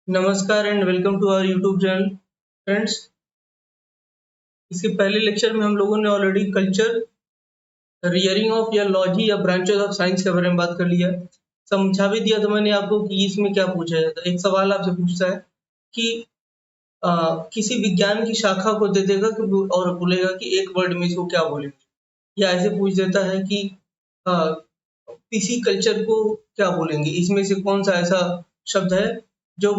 नमस्कार and welcome to our YouTube channel friends. इसके पहले लेक्चर में हम लोगों ने ऑलरेडी कल्चर, रियरिंग ऑफ या लॉजी या ब्रांचेस ऑफ साइंस के बारे में बात कर लिया है। समझा भी दिया था मैंने आपको कि इसमें क्या पूछा जाता है। एक सवाल आपसे पूछता है कि किसी विज्ञान की शाखा को दे देगा कि और बोलेगा कि एक वर्ड में इसको क्या बोलेंगे, या ऐसे पूछ देता है कि अ, किसी कल्चर को क्या बोलेंगे, इसमें से कौन सा ऐसा शब्द है जो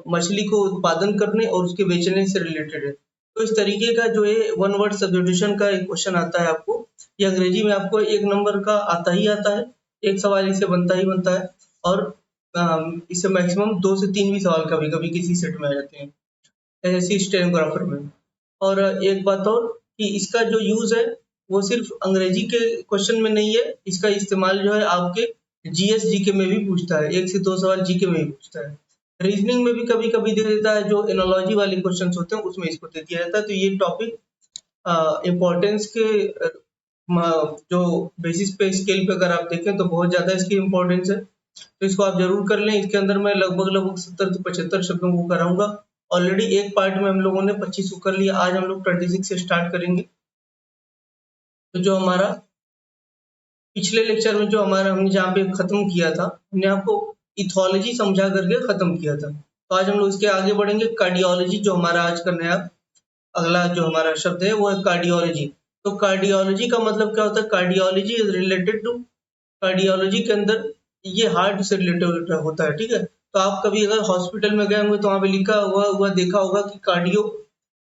मछली को उत्पादन करने और उसके बेचने से रिलेटेड है। तो इस तरीके का जो है वन वर्ड सब्स्टिट्यूशन का एक क्वेश्चन आता है आपको। ये अंग्रेजी में आपको 1 नंबर का आता ही आता है। एक सवाल इससे बनता ही बनता है और इससे मैक्सिमम 2 से 3 भी सवाल कभी-कभी किसी सेट में आ जाते हैं, ऐसे स्टेनोग्राफर में। और एक बात और कि इसका जो यूज़ है वो सिर्फ अंग्रेजी के क्वेश्चन में नहीं है, इसका इस्तेमाल जो है आपके जीएस जीके में भी पूछता है। 1 से 2 सवाल जीके में भी पूछता है। रीजनिंग में भी कभी-कभी दे देता है, जो एनालॉजी वाले क्वेश्चंस होते हैं उसमें इसको दे दिया जाता है। तो ये टॉपिक इम्पोर्टेंस के जो बेसिस पे स्केल पे अगर आप देखें तो बहुत ज़्यादा इसकी इम्पोर्टेंस है। तो इसको आप ज़रूर कर लें। इसके अंदर मैं लगभग 70 से 75 शब्दों को कराऊँगा। ऑलरेडी एक पार्ट में हम लोगों ने 25 को कर लिया। आज हम लोग 26 से स्टार्ट करेंगे। तो जो हमारा पिछले लेक्चर में जो हमारा हमने जहाँ पे खत्म किया था, हमने आपको इथोलॉजी समझा करके खत्म किया था। तो आज हम लोग इसके आगे बढ़ेंगे। कार्डियोलॉजी जो हमारा आज का नया अगला जो हमारा शब्द है वो है कार्डियोलॉजी। तो कार्डियोलॉजी का मतलब क्या होता है? Cardiology is related to, cardiology के अंदर ये हार्ट से रिलेटेड होता है, ठीक है। तो आप कभी अगर हॉस्पिटल में गए होंगे तो वहाँ पे लिखा हुआ देखा होगा कि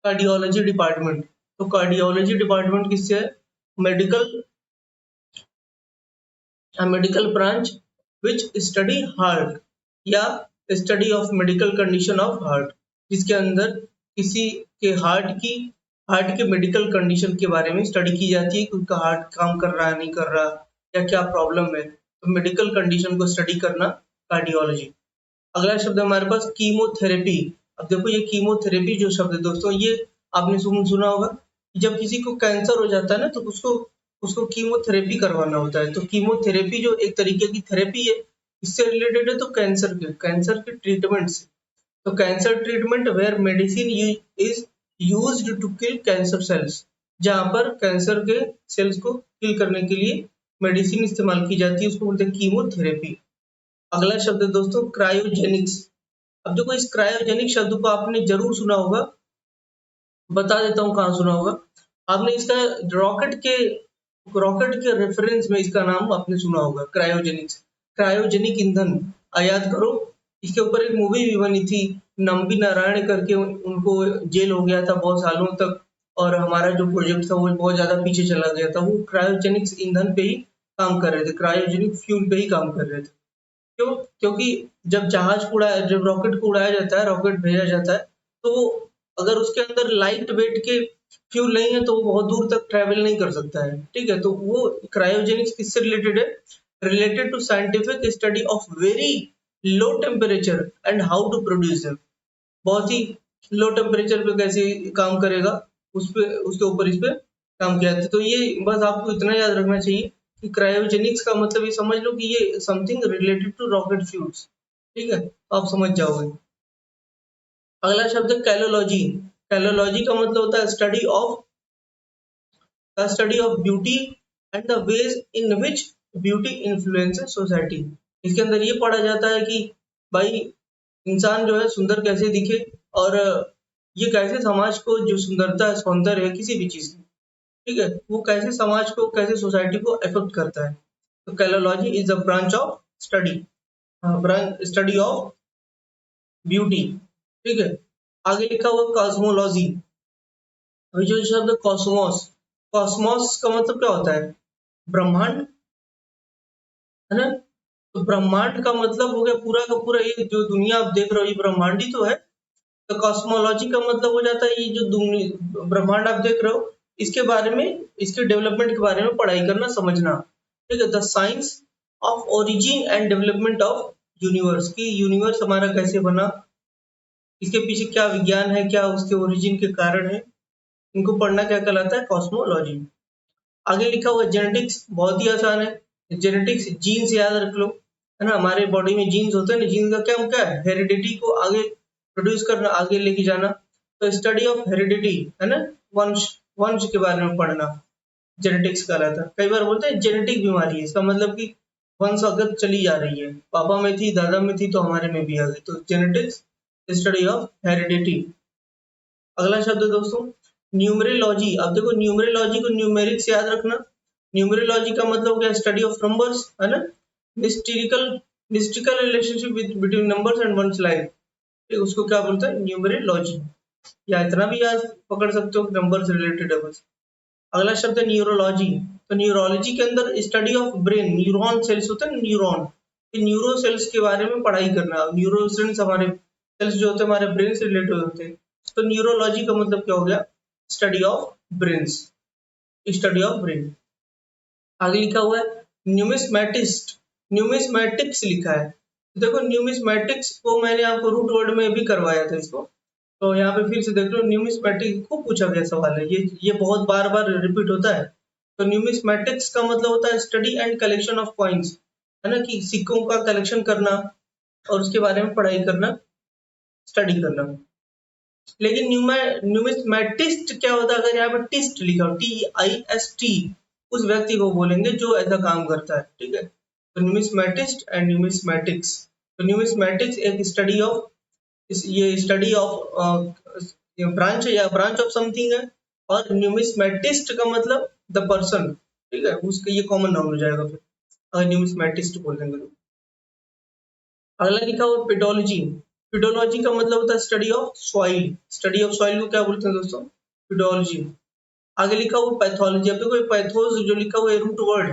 कार्डियोलॉजी डिपार्टमेंट। तो कार्डियोलॉजी डिपार्टमेंट किससे है? Medical a medical branch which study heart या study of medical condition of heart, जिसके अंदर किसी के हार्ट के मेडिकल कंडीशन के बारे में स्टडी की जाती है कि उनका हार्ट काम कर रहा है नहीं कर रहा या क्या प्रॉब्लम है। तो मेडिकल कंडीशन को स्टडी करना कार्डियोलॉजी। अगला शब्द है हमारे पास कीमोथेरेपी। अब देखो ये कीमोथेरेपी जो शब्द है दोस्तों, ये आपने सुना होगा कि जब किसी को कैंसर हो जाता है ना तो उसको उसको कीमोथेरेपी करवाना होता है। तो कीमोथेरेपी जो एक तरीके की थेरेपी है, इससे रिलेटेड है। तो कैंसर के ट्रीटमेंट से, तो cancer treatment where medicine is used to kill cancer cells, जहाँ पर कैंसर के सेल्स को किल करने के लिए मेडिसिन इस्तेमाल की जाती है, उसको बोलते हैं कीमोथेरेपी। अगला शब्द है दोस्तों क्रायोजेनिक्स। अब देखो इस क्रायोजेनिक शब्द को आपने जरूर सुना होगा। बता देता हूँ कहाँ सुना होगा। आपने इसका रॉकेट के रेफरेंस में इसका नाम आपने सुना होगा, क्रायोजेनिक्स, क्रायोजेनिक ईंधन। याद करो, इसके ऊपर एक मूवी भी बनी थी, नम्बी नारायण करके। उनको जेल हो गया था बहुत सालों तक और हमारा जो प्रोजेक्ट था वो बहुत ज्यादा पीछे चला गया था। वो क्रायोजेनिक्स ईंधन पे ही काम कर रहे थे, क्रायोजेनिक फ्यूल पे ही काम कर रहे थे। क्यों? क्योंकि जब रॉकेट को उड़ाया जाता है, रॉकेट भेजा जाता है, तो वो अगर उसके अंदर लाइट वेट के फ्यूल नहीं है तो वो बहुत दूर तक ट्रैवल नहीं कर सकता है, ठीक है। तो वो क्रायोजेनिक्स किससे रिलेटेड है? Related to scientific study of very low temperature and how to produce them. बहुत ही लो टेम्परेचर पे कैसे काम करेगा, उस पे उसके ऊपर इस पे काम किया जाता है। तो ये बस आपको इतना याद रखना चाहिए कि क्रायोजेनिक्स का मतलब ये समझ लो कि ये something related to rocket fuels, ठीक है, तो आप समझ जाओगे। अगला शब्द है कैलोलॉजी। कैलोलॉजी का मतलब होता है study of beauty and the ways in which beauty influences society. इसके अंदर ये पढ़ा जाता है कि भाई इंसान जो है सुंदर कैसे दिखे और ये कैसे समाज को, जो सुंदरता है, सौंदर्य है किसी भी चीज की, ठीक है, वो कैसे समाज को, कैसे सोसाइटी को अफेक्ट करता है। तो calology is a branch of study, branch study of beauty, ठीक है। आगे लिखा हुआ कॉस्मोलॉजी। अभी जो शब्द कॉस्मोस, कॉस्मोस का मतलब क्या होता है? ब्रह्मांड, है ना। तो ब्रह्मांड का मतलब हो गया पूरा का पूरा, ये जो दुनिया आप देख रहे हो ये ब्रह्मांड ही तो है। तो कॉस्मोलॉजी का मतलब हो जाता है ये जो ब्रह्मांड आप देख रहे हो, इसके बारे में, इसके डेवलपमेंट के बारे में पढ़ाई करना, समझना, ठीक है। The science of origin and development of universe, की यूनिवर्स हमारा कैसे बना, इसके पीछे क्या विज्ञान है, क्या उसके ओरिजिन के कारण है, इनको पढ़ना क्या कहलाता है? कॉस्मोलॉजी। आगे लिखा हुआ जेनेटिक्स, बहुत ही आसान है। जेनेटिक्स जीन से याद रख लो। है ना, हमारे बॉडी में जीन्स होते हैं ना, जीन्स का क्या क्या है, हेरिडिटी को आगे प्रोड्यूस करना, आगे लेके जाना। तो स्टडी ऑफ हेरिडिटी है ना, वंश वंश के बारे में पढ़ना जेनेटिक्स कहलाता है। कई बार बोलते हैं जेनेटिक बीमारी है, इसका मतलब कि वंशगत चली जा रही है, पापा में थी, दादा में थी, तो हमारे में भी आ गई, तो जेनेटिक्स स्टडी ऑफ हेरिडिटी। अगला शब्द है दोस्तों न्यूमरोलॉजी। अब देखो न्यूमरोलॉजी को न्यूमेरिक से याद रखना। न्यूमरोलॉजी का मतलब क्या, स्टडी ऑफ नंबर्स है ना, mystical mystical relationship between numbers and one's life, उसको क्या बोलते हैं, न्यूमरोलॉजी। या इतना भी याद पकड़ सकते हो, नंबर से रिलेटेड है बस। अगला शब्द है न्यूरोलॉजी। तो न्यूरोलॉजी के अंदर study of brain, neuron cells होते हैं, न्यूरॉन, न्यूरो सेल्स के बारे में पढ़ाई करना। न्यूरो सेल्स हमारे सेल्स जो होते हैं हमारे ब्रेन से रिलेटेड होते हैं। तो न्यूरोलॉजी का मतलब क्या हो गया, study of brains, study of brain. आगे लिखा हुआ है न्यूमिस्मेटिस्ट, न्यूमिस्मेटिक्स लिखा है। तो देखो न्यूमिस्मेटिक्स को मैंने आपको रूट वर्ड में भी करवाया था इसको, तो यहाँ पे फिर से देख लो, न्यूमिस्मेटिक खूब पूछा गया सवाल है, ये बहुत बार बार रिपीट होता है। तो न्यूमिस्मेटिक्स का मतलब होता है study and collection of coins, है ना, कि सिक्कों का कलेक्शन करना और उसके बारे में पढ़ाई करना, स्टडी करना। लेकिन न्यूमिस्मेटिस्ट क्या होता है, अगर यहाँ पर टिस्ट लिखा हो, TIST, उस व्यक्ति को बोलेंगे जो ऐसा काम करता है, ठीक है। तो न्यूमिस्मेटिस्ट एंड न्यूमिस्मेटिक्स। तो न्यूमिस्मेटिक्स एक स्टडी ऑफ, ये स्टडी ऑफ ब्रांच या ब्रांच ऑफ समथिंग है, और न्यूमिस्मेटिस्ट का मतलब द पर्सन, ठीक है, उसका ये कॉमन नाउन हो जाएगा फिर अगर न्यूमिस्मेटिस्ट बोल देंगे तो। अगला लिखा हुआ पेडोलॉजी। पेडोलॉजी का मतलब होता है study of soil, study of soil को क्या बोलते हैं दोस्तों, पेडोलॉजी। आगे लिखा हुआ पैथोलॉजी। अब देखो पैथोस जो लिखा हुआ है रूट वर्ड,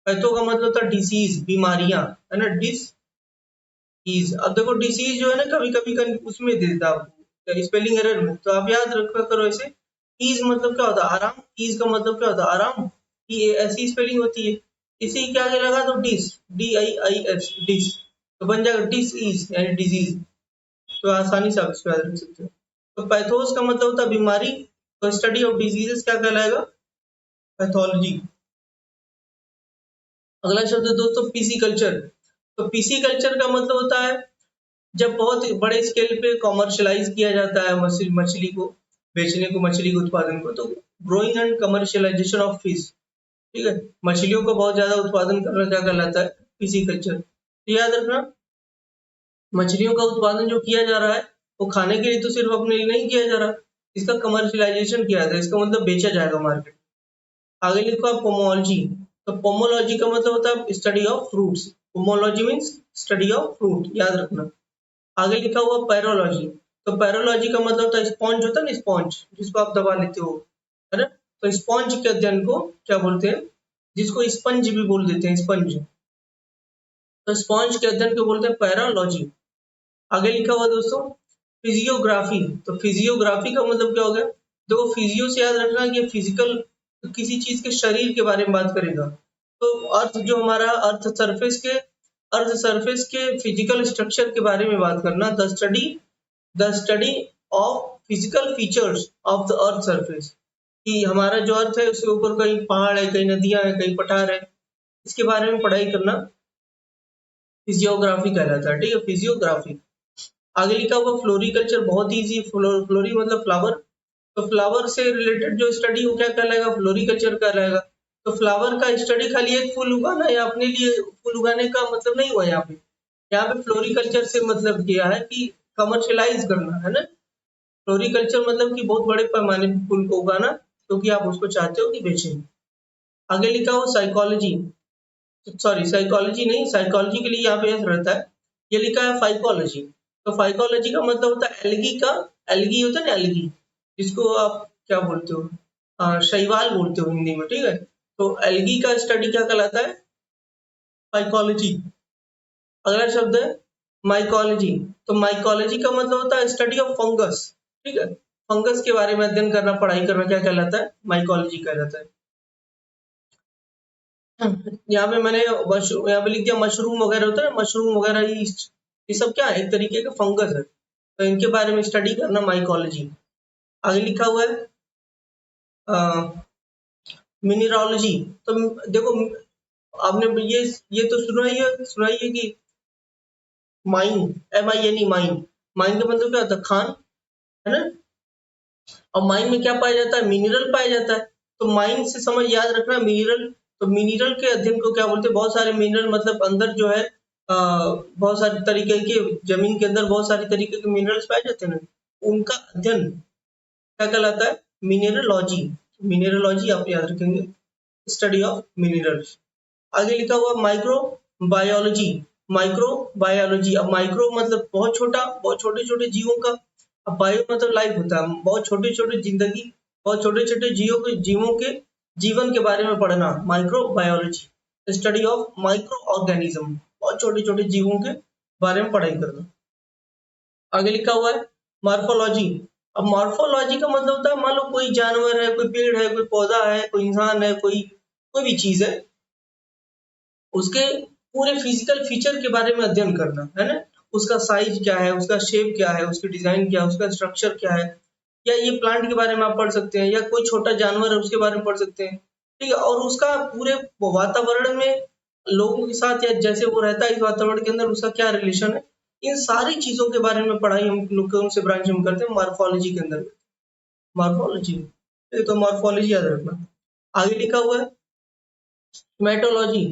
पैथो का मतलब होता है डिसीज, बीमारियां, है ना, डिसीज। अब देखो डिसीज जो है ना कभी कभी उसमें दे देता है आपको स्पेलिंग एरर में, तो आप याद रखा करो ऐसे। ईज मतलब क्या होता है, आराम, ईज का मतलब क्या होता है, आराम, ये ऐसी स्पेलिंग होती है। इसी के आगे लगा दो डिस, DIIS, डिस, तो बन जाएगा डिस इज यानी डिजीज। तो आसानी से आप इसको याद रख सकते हो। तो पैथोस का मतलब होता है बीमारी, तो स्टडी ऑफ डिजीजेस क्या कहलाएगा, पैथोलॉजी। अगला शब्द है दोस्तों पीसी कल्चर। तो पीसी कल्चर का मतलब होता है जब बहुत बड़े स्केल पे कॉमर्शलाइज किया जाता है मछली को बेचने को, मछली के उत्पादन को, तो growing and commercialisation of fish, ठीक है, मछलियों को बहुत ज्यादा उत्पादन करना क्या कहलाता है, पीसी कल्चर। तो याद रखना मछलियों का उत्पादन जो किया जा रहा है वो खाने के लिए तो सिर्फ अपने लिए नहीं किया जा रहा, इसका कमर्शियलाइजेशन किया जाता है, इसका मतलब बेचा जाएगा मार्केट। आगे लिखो आप पोमोलॉजी। तो पोमोलॉजी का मतलब होता है study of fruits, pomology means study of fruit, याद रखना। आगे लिखा हुआ पैरोलॉजी। तो पैरोलॉजी का मतलब होता है स्पॉन्ज होता है ना, स्पॉन्ज जिसको आप दबा लेते हो, है ना, तो स्पॉन्ज के अध्ययन को क्या बोलते हैं, जिसको स्पंज भी बोल देते हैं, स्पंज। तो स्पॉन्ज के अध्ययन को बोलते हैं पैरोलॉजी। आगे लिखा हुआ दोस्तों फिजियोग्राफी। तो फिजियोग्राफी का मतलब क्या हो गया, देखो फिजियो से याद रखना कि फिजिकल, किसी चीज के शरीर के बारे में बात करेगा। तो अर्थ जो हमारा अर्थ सरफेस के फिजिकल स्ट्रक्चर के बारे में बात करना, the study of physical features of the earth surface, कि हमारा जो अर्थ है उसके ऊपर कहीं पहाड़ है, कहीं नदियां है, कहीं पठार है, इसके बारे में पढ़ाई करना फिजियोग्राफी कहलाता है, ठीक है, फिजियोग्राफी। आगे लिखा हुआ फ्लोरिकल्चर, बहुत इजी, फ्लोरी मतलब फ्लावर, तो फ्लावर से रिलेटेड जो स्टडी हो क्या कहलाएगा, फ्लोरिकल्चर कहलाएगा। तो फ्लावर का स्टडी खाली एक फूल उगाना या अपने लिए फूल उगाने का मतलब नहीं हुआ यहाँ पे, यहाँ पे फ्लोरिकल्चर से मतलब किया है कि कमर्शियलाइज करना, है ना। फ्लोरिकल्चर मतलब कि बहुत बड़े पैमाने पर फूल को उगाना क्योंकि आप उसको चाहते हो कि बेचें। आगे लिखा हुआ साइकोलॉजी, सॉरी साइकोलॉजी नहीं, साइकोलॉजी के लिए यहाँ पे ऐसा रहता है, ये लिखा है फाइकोलॉजी। तो फाइकोलॉजी का मतलब होता है एल्गी का, एल्गी होता है ना, एल्गी, जिसको आप क्या बोलते हो, शैवाल बोलते हो हिंदी में, ठीक है। तो एल्गी का स्टडी क्या कहलाता है, फाइकोलॉजी। अगला शब्द है माइकोलॉजी। तो माइकोलॉजी का मतलब होता है स्टडी ऑफ फंगस, ठीक है, फंगस के बारे में अध्ययन करना, पढ़ाई करना क्या कहलाता है, माइकोलॉजी कहलाता है। यहाँ पे मैंने यहाँ पे लिख दिया मशरूम वगैरह होता है ना, मशरूम वगैरह ये सब क्या है, एक तरीके का फंगस है, तो इनके बारे में स्टडी करना माइकोलॉजी। आगे लिखा हुआ है मिनरलॉजी। तो देखो आपने ये तो सुना ही है कि माइन, MINE, माइन। माइन का मतलब क्या होता है? खान, है ना? और माइन में क्या पाया जाता है? मिनरल पाया जाता है। तो माइन से समझ याद रखना मिनरल। तो मिनरल के अध्ययन को क्या बोलते हैं? बहुत सारे मिनरल मतलब अंदर जो है बहुत सारे तरीके के जमीन के अंदर बहुत सारे तरीके के मिनरल्स पाए जाते हैं ना, उनका अध्ययन क्या कहलाता है? मिनरलॉजी। मिनरलॉजी आप याद रखेंगे, स्टडी ऑफ मिनरल्स। आगे लिखा हुआ माइक्रो बायोलॉजी। माइक्रो बायोलॉजी, अब माइक्रो मतलब बहुत छोटा, बहुत छोटे छोटे जीवों का। अब बायो मतलब लाइफ होता है, बहुत छोटे छोटे जिंदगी, बहुत छोटे छोटे जीवों के जीवन के बारे में पढ़ना, micro biology. Study of micro organism, बहुत छोटे छोटे जीवों के बारे में पढ़ाई करना। आगे लिखा हुआ है मॉर्फोलॉजी। अब मॉर्फोलॉजी का मतलब होता है, मान लो कोई जानवर है, कोई पेड़ है, कोई पौधा है, कोई इंसान है, कोई भी चीज है, उसके पूरे फिजिकल फीचर के बारे में अध्ययन करना, है ना? उसका साइज क्या है, उसका शेप क्या है, उसकी डिजाइन क्या है, उसका स्ट्रक्चर क्या है। या ये प्लांट के बारे में आप पढ़ सकते हैं, या कोई छोटा जानवर है उसके बारे में पढ़ सकते हैं, ठीक है? और उसका पूरे वातावरण में लोगों के साथ या जैसे वो रहता है इस वातावरण के अंदर उसका क्या रिलेशन है, इन सारी चीजों के बारे में पढ़ाई हम लोग कौन से ब्रांच में करते हैं? मॉर्फोलॉजी के अंदर। मॉर्फोलॉजी, तो मॉर्फोलॉजी याद रखना। आगे लिखा हुआ है हिमेटोलॉजी।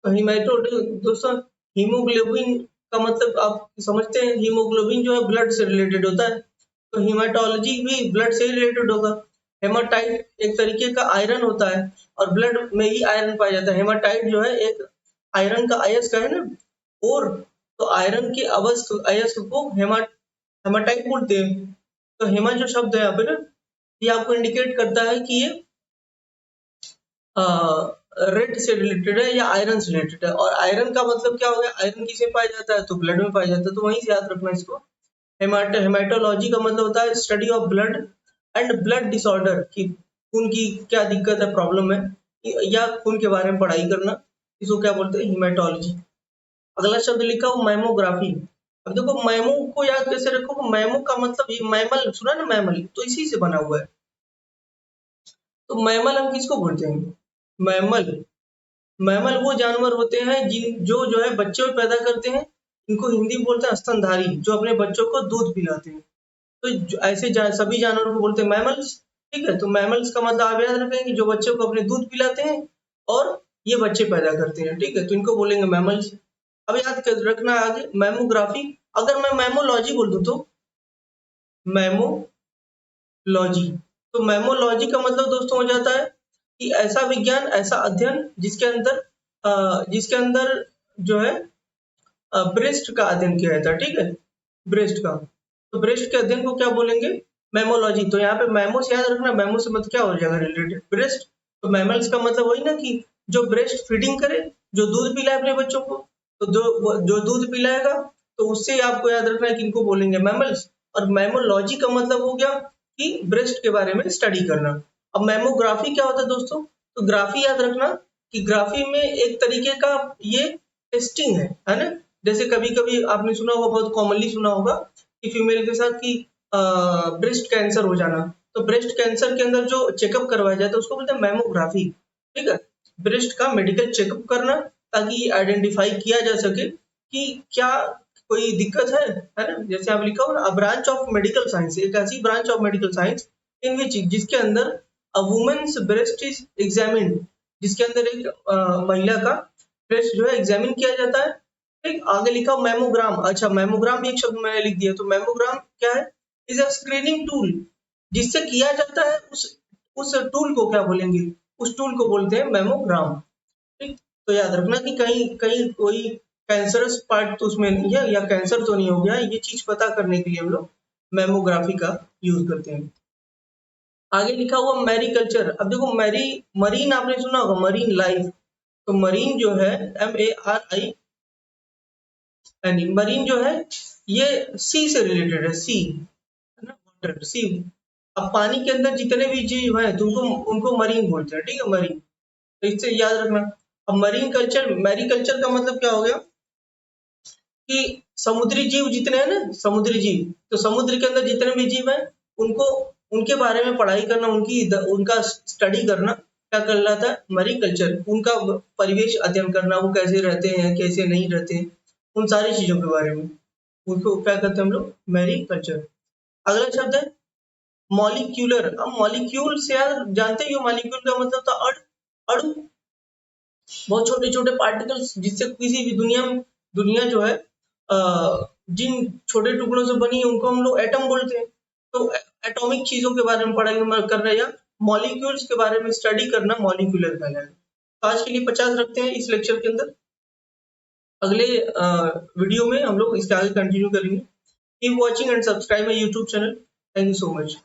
तो हिमेटो दोस्तों, हीमोग्लोबिन का मतलब आप समझते हैं, हीमोग्लोबिन जो है ब्लड से रिलेटेड होता है, तो हिमेटोलॉजी भी ब्लड से रिलेटेड होगा। हेमाटाइट एक तरीके का आयरन होता है, और ब्लड में ही आयरन पाया जाता है। हेमाटाइट जो है एक आयरन का अयस्क है ना, और तो आयरन के अयस्क को हेमाटाइट बोलते हैं। तो हेमा जो शब्द है यहाँ पे ना, ये आपको इंडिकेट करता है कि ये रेड से रिलेटेड है या आयरन से रिलेटेड है। और आयरन का मतलब क्या हो गया? आयरन किसे पाया जाता है? तो ब्लड में पाया जाता है, तो वहीं से याद रखना इसको। हेमाटोलॉजी का मतलब होता है study of blood and blood disorder, की खून की क्या दिक्कत है, प्रॉब्लम है, या खून के बारे में पढ़ाई करना, इसको क्या बोलते हैं? हिमेटोलॉजी। अगला शब्द लिखा हो मैमोग्राफी। अब देखो मैमो को याद कैसे रखो? मैमो का मतलब ये मैमल सुना ना, मैमल तो इसी से बना हुआ है। तो मैमल हम किसको बोलते हैं? मैमल, मैमल वो जानवर होते हैं जिन जो है बच्चे पैदा करते हैं, इनको हिंदी में बोलते हैं स्तनधारी, जो अपने बच्चों को दूध पिलाते हैं। तो ऐसे सभी जानवरों को बोलते हैं मैमल्स, ठीक है? तो मैमल्स का मतलब आप याद रखेंगे, जो बच्चों को अपने दूध पिलाते हैं और ये बच्चे पैदा करते हैं, ठीक है? तो इनको बोलेंगे मैमल्स। अब याद रखना आगे मैमोग्राफी। अगर मैं मैमोलॉजी बोल दूं तो मैमोलॉजी, तो मैमोलॉजी का मतलब दोस्तों हो जाता है कि ऐसा विज्ञान, ऐसा अध्ययन जिसके अंदर जो है ब्रेस्ट का अध्ययन किया जाता है, ठीक है? ब्रेस्ट का, तो ब्रेस्ट के अध्ययन को क्या बोलेंगे? मैमोलॉजी। तो यहाँ पे मैमो से याद रखना, मैमो से मतलब क्या हो जाएगा? Related breast. तो मैमल्स का मतलब वही ना कि जो ब्रेस्ट फीडिंग करे, जो दूध पिलाए अपने बच्चों को। तो जो दूध पिलाएगा, तो उससे आपको याद रखना है कि इनको बोलेंगे मैमल्स। और मैमोलॉजी का मतलब हो गया कि ब्रेस्ट के बारे में स्टडी करना। अब मैमोग्राफी क्या होता है दोस्तों? तो ग्राफी याद रखना कि ग्राफी में एक तरीके का ये टेस्टिंग है ना? जैसे कभी-कभी आपने सुना होगा, बहुत कॉमनली सुना होगा कि फीमेल के साथ कि ब्रेस्ट कैंसर हो जाना। तो ब्रेस्ट कैंसर के अंदर जो चेकअप करवाया जाता है उसको बोलते हैं मैमोग्राफी, ठीक है? ब्रेस्ट का मेडिकल चेकअप करना, ताकि ये आइडेंटिफाई किया जा सके कि क्या कोई दिक्कत है ना? जैसे आप लिखा हो ना, a branch of medical science, एक ऐसी branch of medical science in which, जिसके अंदर a women's breast is examined, जिसके अंदर एक महिला का ब्रेस्ट जो है एग्जामिन किया जाता है। ठीक, आगे लिखा मैमोग्राम। अच्छा, मैमोग्राम भी एक शब्द मैंने लिख दिया। तो मैमोग्राम क्या है? इज अ स्क्रीनिंग टूल, जिससे किया जाता है, उस टूल को क्या बोलेंगे? उस टूल को बोलते हैं मैमोग्राम। ठीक, तो याद रखना कि कहीं कहीं कोई कैंसरस पार्ट तो उसमें नहीं है, या कैंसर तो नहीं हो गया, ये चीज पता करने के लिए हम लोग मैमोग्राफी का यूज करते हैं। आगे लिखा हुआ मैरीकल्चर। अब देखो मरीन आपने सुना होगा, मरीन लाइफ। तो मरीन जो है MARIN, मरीन जो है ये सी से रिलेटेड है, सी, है ना? वाटर, सी। अब पानी के अंदर जितने भी जीव हैं तो उनको मरीन बोलते हैं, ठीक है? मरीन, तो इससे याद रखना। अब मरीन कल्चर, मैरीकल्चर का मतलब क्या हो गया कि समुद्री जीव जितने हैं ना, समुद्री जीव, तो समुद्र के अंदर जितने भी जीव हैं उनको, उनके बारे में पढ़ाई करना, उनका स्टडी करना, क्या कहलाता है? मरीकल्चर। उनका परिवेश अध्ययन करना, वो कैसे रहते हैं, कैसे नहीं रहते हैं, उन सारी चीजों के बारे में, उनको क्या कहते हैं हम लोग, मैरीकल्चर। अगला शब्द है मॉलिक्यूलर। अब मॉलिक्यूल से यार जानते ही हो, मॉलिक्यूल का मतलब था अणु, बहुत छोटे छोटे पार्टिकल्स जिससे किसी भी दुनिया जो है जिन छोटे टुकड़ों से बनी है उनको हम लोग एटम बोलते हैं। तो एटॉमिक चीजों के बारे में पढ़ाई कर रहे हैं, या मॉलिक्यूल्स के बारे में स्टडी करना मॉलिक्यूलर कहलाएगा। तो आज के लिए 50 रखते हैं इस लेक्चर के अंदर। अगले वीडियो में हम लोग इसके आगे कंटिन्यू करेंगे। Keep watching and subscribe my YouTube channel. Thank you so much.